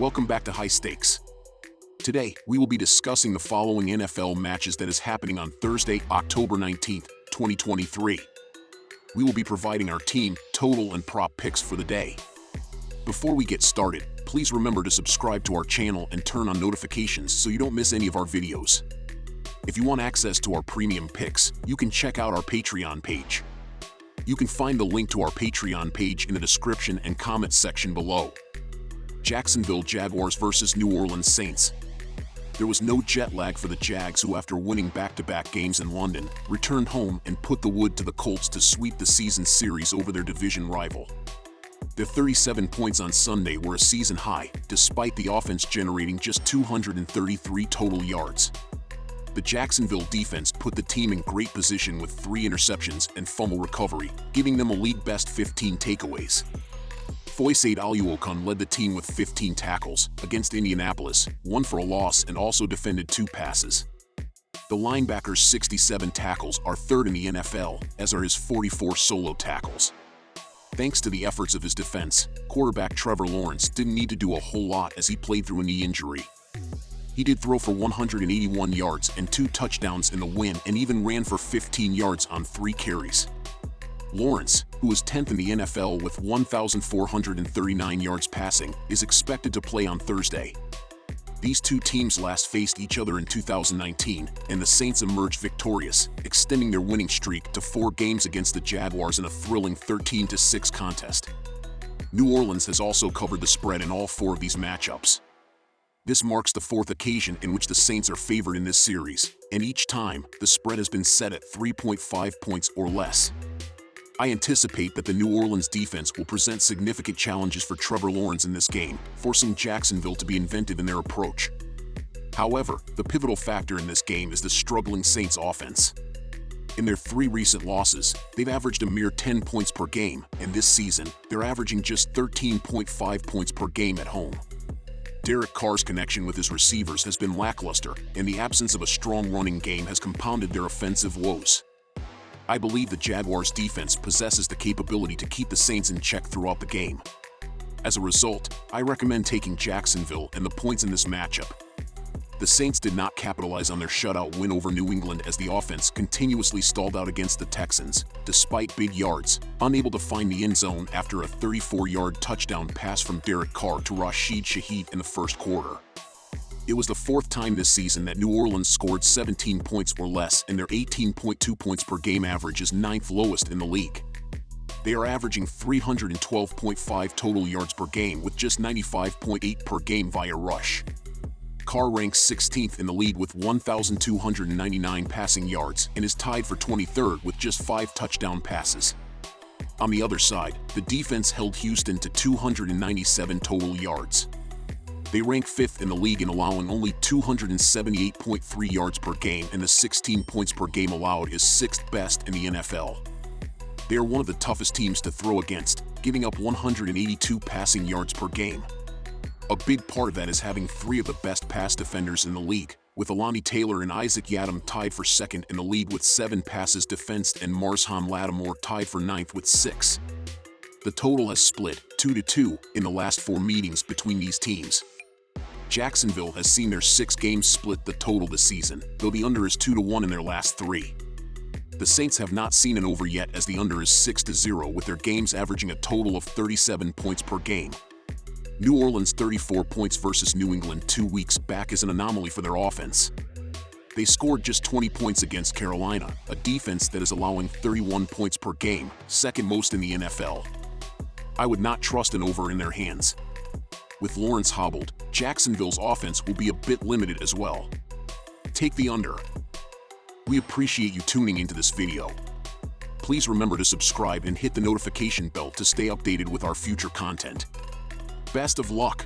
Welcome back to High Stakes. Today, we will be discussing the following NFL matches that is happening on Thursday, October 19th, 2023. We will be providing our team, total, and prop picks for the day. Before we get started, please remember to subscribe to our channel and turn on notifications so you don't miss any of our videos. If you want access to our premium picks, you can check out our Patreon page. You can find the link to our Patreon page in the description and comments section below. Jacksonville Jaguars vs. New Orleans Saints. There was no jet lag for the Jags, who, after winning back-to-back games in London, returned home and put the wood to the Colts to sweep the season series over their division rival. Their 37 points on Sunday were a season high, despite the offense generating just 233 total yards. The Jacksonville defense put the team in great position with 3 interceptions and fumble recovery, giving them a league-best 15 takeaways. Foyesade Aluokun led the team with 15 tackles against Indianapolis, 1 for a loss, and also defended 2 passes. The linebacker's 67 tackles are 3rd in the NFL, as are his 44 solo tackles. Thanks to the efforts of his defense, quarterback Trevor Lawrence didn't need to do a whole lot as he played through a knee injury. He did throw for 181 yards and 2 touchdowns in the win, and even ran for 15 yards on 3 carries. Lawrence, who is 10th in the NFL with 1,439 yards passing, is expected to play on Thursday. These two teams last faced each other in 2019, and the Saints emerged victorious, extending their winning streak to 4 games against the Jaguars in a thrilling 13-6 contest. New Orleans has also covered the spread in all 4 of these matchups. This marks the 4th occasion in which the Saints are favored in this series, and each time, the spread has been set at 3.5 points or less. I anticipate that the New Orleans defense will present significant challenges for Trevor Lawrence in this game, forcing Jacksonville to be inventive in their approach. However, the pivotal factor in this game is the struggling Saints offense. In their 3 recent losses, they've averaged a mere 10 points per game, and this season, they're averaging just 13.5 points per game at home. Derek Carr's connection with his receivers has been lackluster, and the absence of a strong running game has compounded their offensive woes. I believe the Jaguars' defense possesses the capability to keep the Saints in check throughout the game. As a result, I recommend taking Jacksonville and the points in this matchup. The Saints did not capitalize on their shutout win over New England, as the offense continuously stalled out against the Texans, despite big yards, unable to find the end zone after a 34-yard touchdown pass from Derek Carr to Rashid Shaheed in the first quarter. It was the 4th time this season that New Orleans scored 17 points or less, and their 18.2 points per game average is 9th lowest in the league. They are averaging 312.5 total yards per game with just 95.8 per game via rush. Carr ranks 16th in the league with 1,299 passing yards and is tied for 23rd with just 5 touchdown passes. On the other side, the defense held Houston to 297 total yards. They rank 5th in the league in allowing only 278.3 yards per game, and the 16 points per game allowed is 6th best in the NFL. They are one of the toughest teams to throw against, giving up 182 passing yards per game. A big part of that is having 3 of the best pass defenders in the league, with Alani Taylor and Isaac Yiadom tied for 2nd in the league with 7 passes defensed, and Marshawn Lattimore tied for 9th with 6. The total has split 2-2 in the last 4 meetings between these teams. Jacksonville has seen their 6 games split the total this season, though the under is 2-1 in their last 3. The Saints have not seen an over yet, as the under is 6-0, with their games averaging a total of 37 points per game. New Orleans' 34 points versus New England 2 weeks back is an anomaly for their offense. They scored just 20 points against Carolina, a defense that is allowing 31 points per game, 2nd most in the NFL. I would not trust an over in their hands. With Lawrence hobbled, Jacksonville's offense will be a bit limited as well. Take the under. We appreciate you tuning into this video. Please remember to subscribe and hit the notification bell to stay updated with our future content. Best of luck!